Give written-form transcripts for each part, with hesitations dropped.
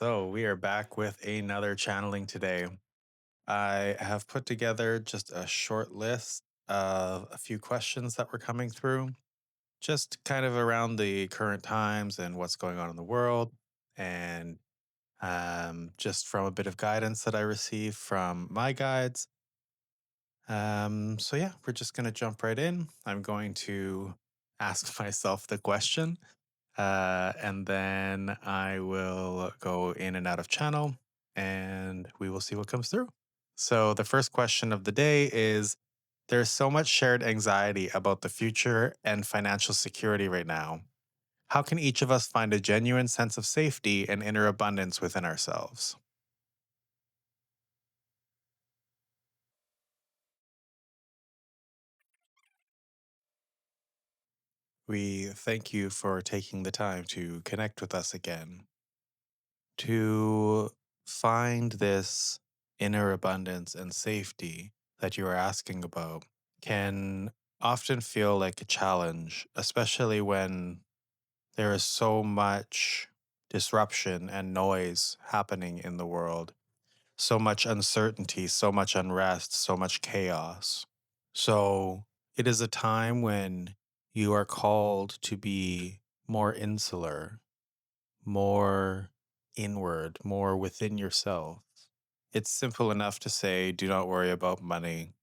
So we are back with another channeling today. I have put together just a short list of a few questions that were coming through, just kind of around the current times and what's going on in the world, and just from a bit of guidance that I received from my guides. So yeah, we're just gonna jump right in. I'm going to ask myself the question, and then I will go in and out of channel and we will see what comes through. So, the first question of the day is: there's so much shared anxiety about the future and financial security right now. How can each of us find a genuine sense of safety and inner abundance within ourselves? We thank you for taking the time to connect with us again. To find this inner abundance and safety that you are asking about can often feel like a challenge, especially when there is so much disruption and noise happening in the world, so much uncertainty, so much unrest, so much chaos. So it is a time when you are called to be more insular, more inward, more within yourself. It's simple enough to say, do not worry about money.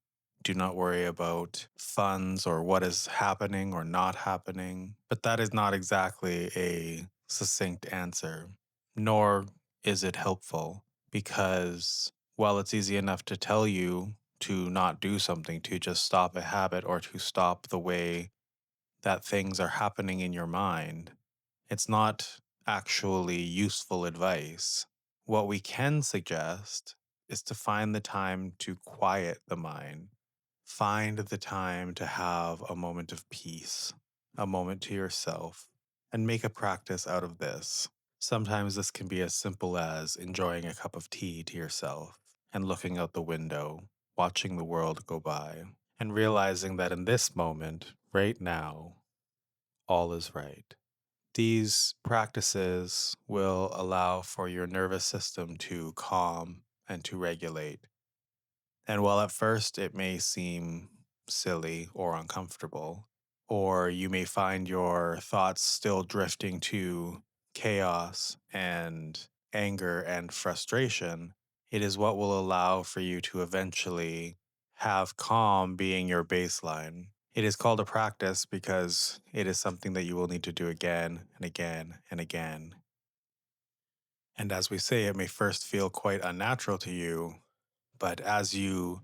Do not worry about funds or what is happening or not happening. But that is not exactly a succinct answer, nor is it helpful because while it's easy enough to tell you to not do something, to just stop a habit or to stop the way that things are happening in your mind, it's not actually useful advice. What we can suggest is to find the time to quiet the mind. Find the time to have a moment of peace, a moment to yourself, and make a practice out of this. Sometimes this can be as simple as enjoying a cup of tea to yourself and looking out the window, watching the world go by, and realizing that in this moment, right now, all is right. These practices will allow for your nervous system to calm and to regulate. And while at first it may seem silly or uncomfortable, or you may find your thoughts still drifting to chaos and anger and frustration, it is what will allow for you to eventually have calm being your baseline. It is called a practice because it is something that you will need to do again and again and again. And as we say, it may first feel quite unnatural to you, but as you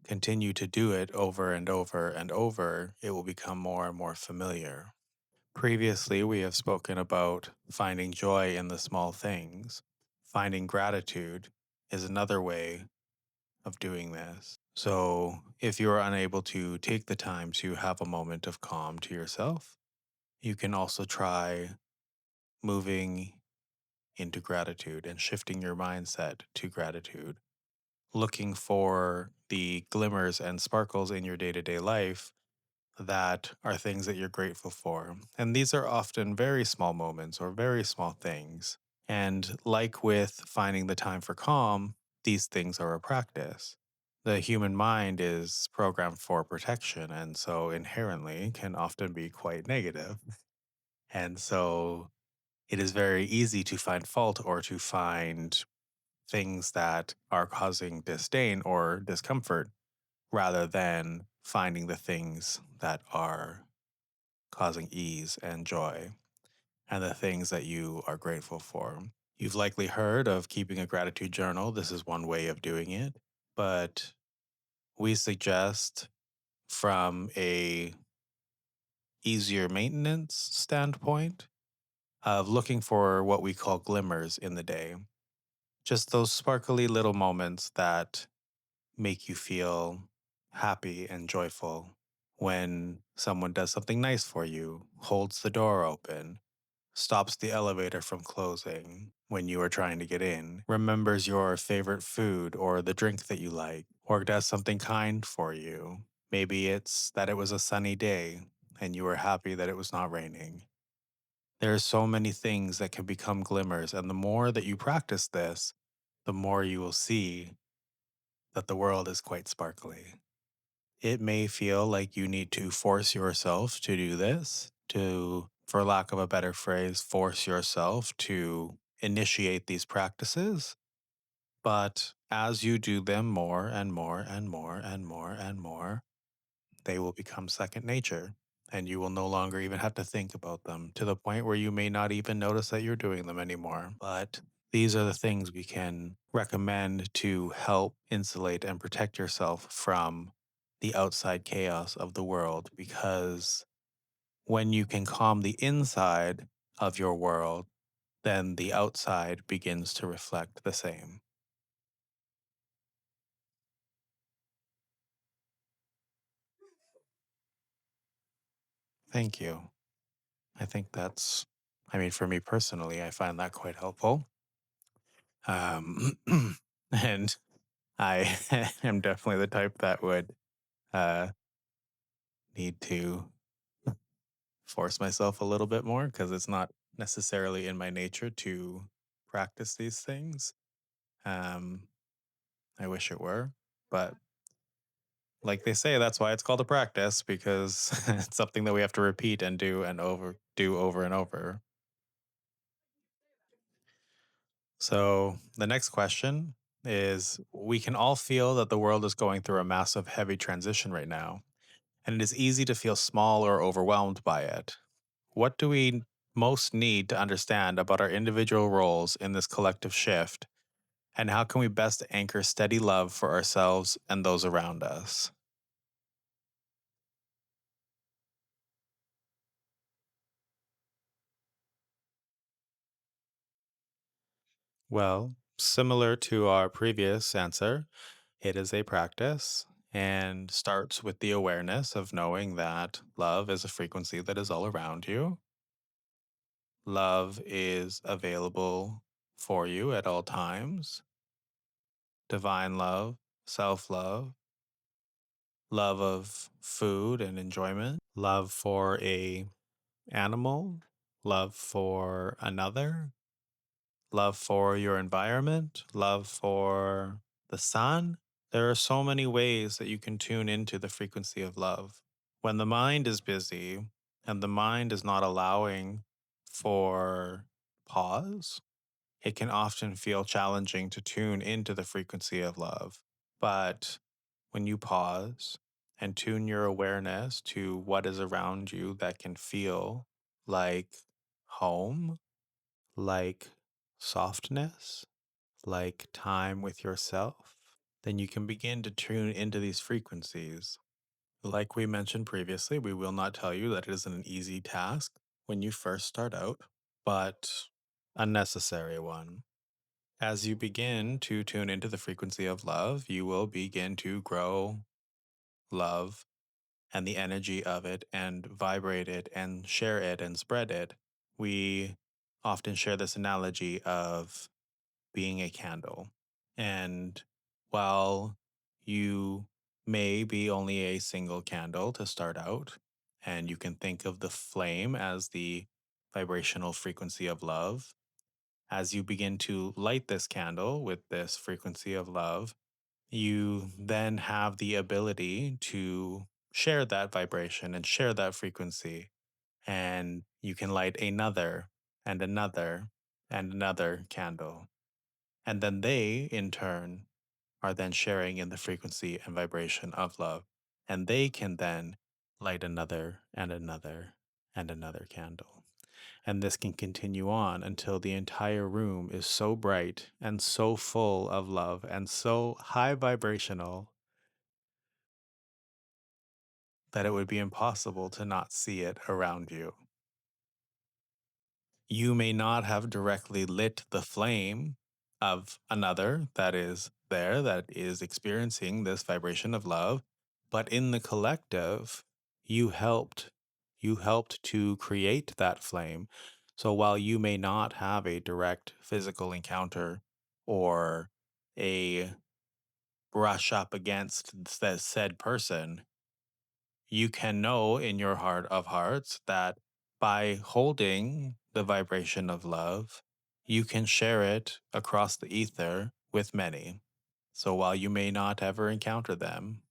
continue to do it over and over and over, it will become more and more familiar. Previously, we have spoken about finding joy in the small things. Finding gratitude is another way of doing this. So, if you are unable to take the time to have a moment of calm to yourself, you can also try moving into gratitude and shifting your mindset to gratitude, looking for the glimmers and sparkles in your day to day life that are things that you're grateful for. And these are often very small moments or very small things. And like with finding the time for calm, these things are a practice. The human mind is programmed for protection, and so inherently can often be quite negative. And so it is very easy to find fault or to find things that are causing disdain or discomfort rather than finding the things that are causing ease and joy and the things that you are grateful for. You've likely heard of keeping a gratitude journal. This is one way of doing it, but we suggest from a easier maintenance standpoint of looking for what we call glimmers in the day. Just those sparkly little moments that make you feel happy and joyful when someone does something nice for you, holds the door open, stops the elevator from closing when you are trying to get in, remembers your favorite food or the drink that you like, or does something kind for you. Maybe it's that it was a sunny day and you were happy that it was not raining. There are so many things that can become glimmers, and the more that you practice this, the more you will see that the world is quite sparkly. It may feel like you need to force yourself to do this, to, for lack of a better phrase, force yourself to initiate these practices. But as you do them more and more and more and more and more, they will become second nature. And you will no longer even have to think about them to the point where you may not even notice that you're doing them anymore. But these are the things we can recommend to help insulate and protect yourself from the outside chaos of the world. Because when you can calm the inside of your world, then the outside begins to reflect the same. Thank you. I think that's, I mean, for me personally, I find that quite helpful. Um, and I am definitely the type that would uh, need to force myself a little bit more because it's not necessarily in my nature to practice these things. Um, I wish it were, but like they say, that's why it's called a practice because it's something that we have to repeat and do over and over. So the next question is, we can all feel that the world is going through a massive heavy transition right now, and it is easy to feel small or overwhelmed by it. What do we most need to understand about our individual roles in this collective shift, and how can we best anchor steady love for ourselves and those around us? Well, similar to our previous answer, it is a practice and starts with the awareness of knowing that love is a frequency that is all around you. Love is available for you at all times. Divine love, self love, love of food and enjoyment, love for a animal, love for another, love for your environment, love for the sun. There are so many ways that you can tune into the frequency of love. When the mind is busy and the mind is not allowing for pause, it can often feel challenging to tune into the frequency of love. But when you pause and tune your awareness to what is around you that can feel like home, like softness, like time with yourself, then you can begin to tune into these frequencies. Like we mentioned previously, we will not tell you that it isn't an easy task when you first start out, but a necessary one. As you begin to tune into the frequency of love, you will begin to grow love and the energy of it and vibrate it and share it and spread it. We often share this analogy of being a candle. And while you may be only a single candle to start out, and you can think of the flame as the vibrational frequency of love, as you begin to light this candle with this frequency of love, you then have the ability to share that vibration and share that frequency. And you can light another and another and another candle. And then they, in turn, are then sharing in the frequency and vibration of love. And they can then light another and another and another candle. And this can continue on until the entire room is so bright and so full of love and so high vibrational that it would be impossible to not see it around you. You may not have directly lit the flame of another that is there, that is experiencing this vibration of love, but in the collective, you helped. You helped to create that flame. So while you may not have a direct physical encounter or a brush up against the said person, you can know in your heart of hearts that by holding the vibration of love, you can share it across the ether with many. So while you may not ever encounter them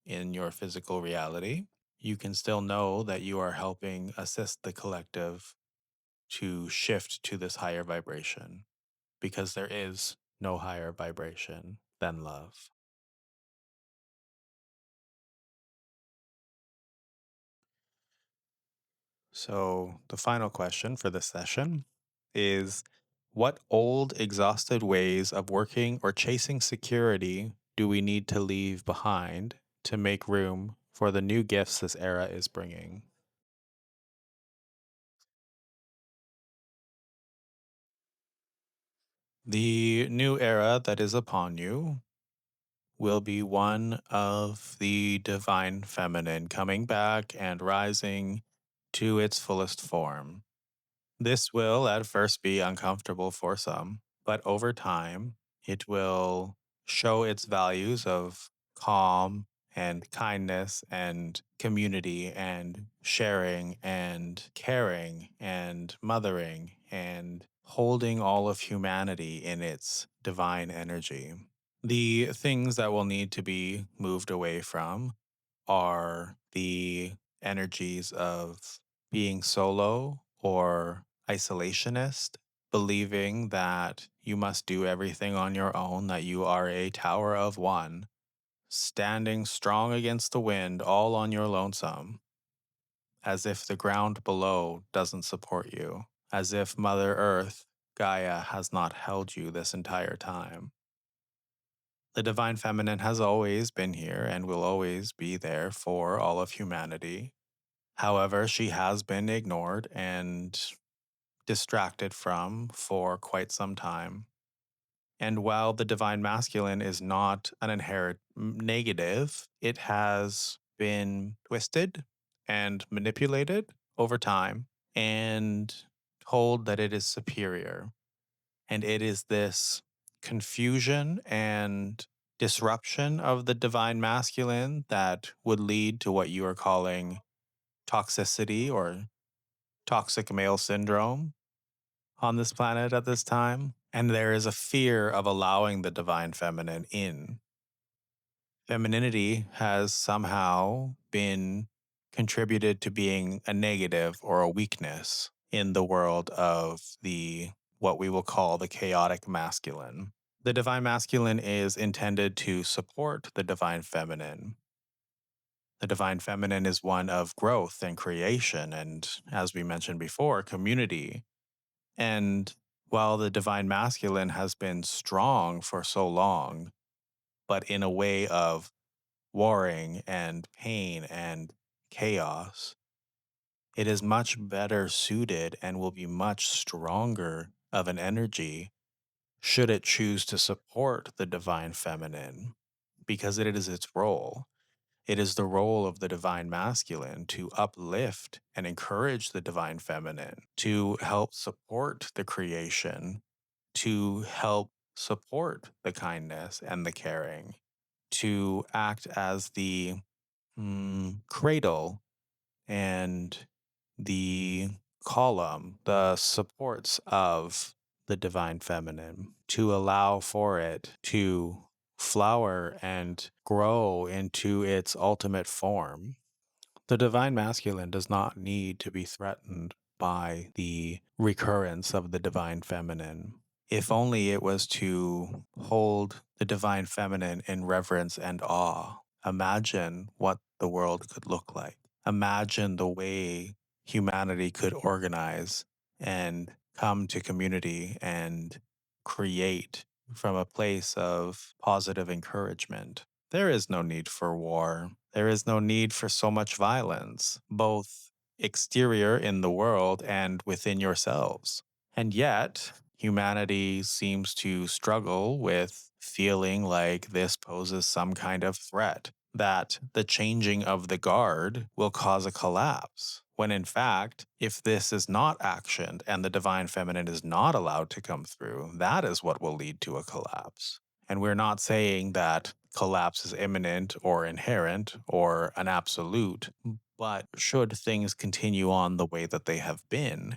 in your physical reality, you can still know that you are helping assist the collective to shift to this higher vibration because there is no higher vibration than love. So, the final question for this session is, what old, exhausted ways of working or chasing security do we need to leave behind to make room for the new gifts this era is bringing? The new era that is upon you will be one of the divine feminine coming back and rising to its fullest form. This will at first be uncomfortable for some, but over time, it will show its values of calm and kindness and community and sharing and caring and mothering and holding all of humanity in its divine energy. The things that will need to be moved away from are the energies of being solo or isolationist, believing that you must do everything on your own, that you are a tower of one, standing strong against the wind all on your lonesome, as if the ground below doesn't support you, as if Mother Earth, Gaia, has not held you this entire time. The divine feminine has always been here and will always be there for all of humanity. However, she has been ignored and distracted from for quite some time. And while the divine masculine is not an inherent negative, it has been twisted and manipulated over time and told that it is superior. And it is this confusion and disruption of the divine masculine that would lead to what you are calling toxicity or toxic male syndrome on this planet at this time. And there is a fear of allowing the divine feminine in. Femininity has somehow been contributed to being a negative or a weakness in the world of the what we will call the chaotic masculine. The divine masculine is intended to support the divine feminine. The divine feminine is one of growth and creation, and as we mentioned before, community. And while the divine masculine has been strong for so long, but in a way of warring and pain and chaos, it is much better suited and will be much stronger of an energy should it choose to support the divine feminine, because it is its role. It is the role of the divine masculine to uplift and encourage the divine feminine, to help support the creation, to help support the kindness and the caring, to act as the cradle and the column, the supports of the divine feminine, to allow for it to flower and grow into its ultimate form. The divine masculine does not need to be threatened by the recurrence of the divine feminine. If only it was to hold the divine feminine in reverence and awe. Imagine what the world could look like. Imagine the way humanity could organize and come to community and create from a place of positive encouragement. There is no need for war. There is no need for so much violence, both exterior in the world and within yourselves. And yet, humanity seems to struggle with feeling like this poses some kind of threat, that the changing of the guard will cause a collapse. When in fact, if this is not actioned and the divine feminine is not allowed to come through, that is what will lead to a collapse. And we're not saying that collapse is imminent or inherent or an absolute, but should things continue on the way that they have been,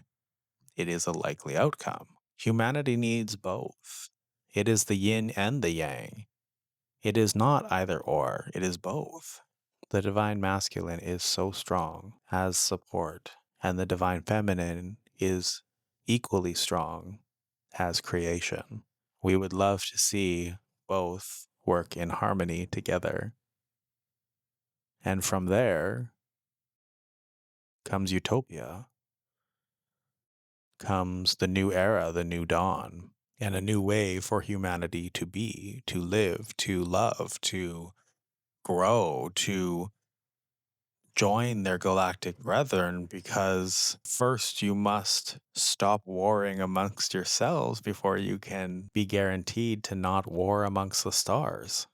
it is a likely outcome. Humanity needs both. It is the yin and the yang. It is not either or, it is both. The divine masculine is so strong as support, and the divine feminine is equally strong as creation. We would love to see both work in harmony together. And from there comes utopia, comes the new era, the new dawn, and a new way for humanity to be, to live, to love, to grow, to join their galactic brethren, because first you must stop warring amongst yourselves before you can be guaranteed to not war amongst the stars.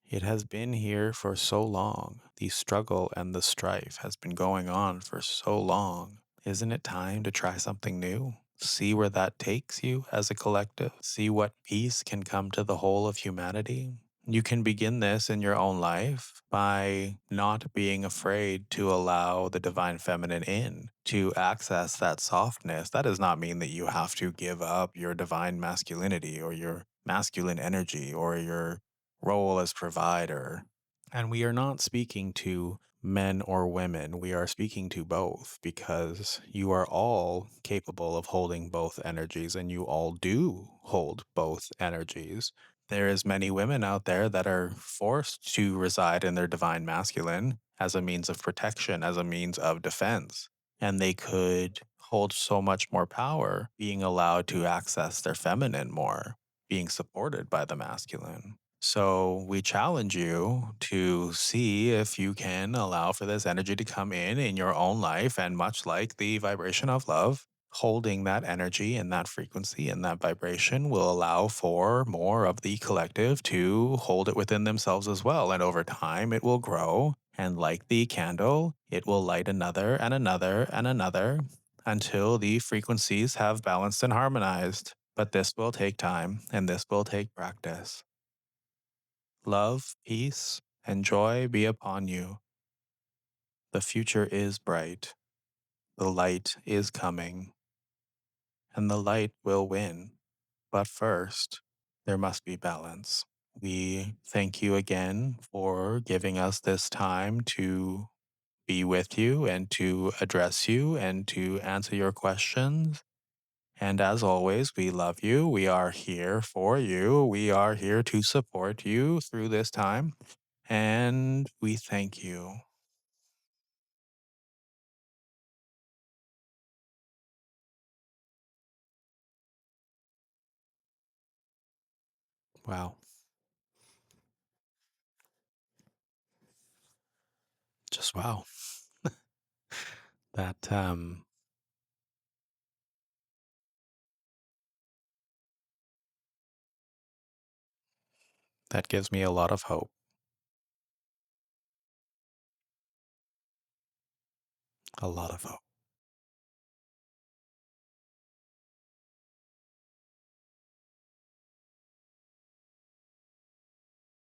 It has been here for so long. The struggle and the strife has been going on for so long. Isn't it time to try something new? See where that takes you as a collective. See what peace can come to the whole of humanity. You can begin this in your own life by not being afraid to allow the divine feminine in, to access that softness. That does not mean that you have to give up your divine masculinity or your masculine energy or your role as provider. And we are not speaking to men or women. We are speaking to both, because you are all capable of holding both energies, and you all do hold both energies. There is many women out there that are forced to reside in their divine masculine as a means of protection, as a means of defense. And they could hold so much more power being allowed to access their feminine more, being supported by the masculine. So we challenge you to see if you can allow for this energy to come in your own life. And much like the vibration of love, holding that energy and that frequency and that vibration will allow for more of the collective to hold it within themselves as well. And over time, it will grow. And like the candle, it will light another and another and another until the frequencies have balanced and harmonized. But this will take time and this will take practice. Love, peace, and joy be upon you. The future is bright. The light is coming. And the light will win. But first, there must be balance. We thank you again for giving us this time to be with you and to address you and to answer your questions. And as always, we love you. We are here for you. We are here to support you through this time. And we thank you. Wow. Just wow. That that gives me a lot of hope. A lot of hope.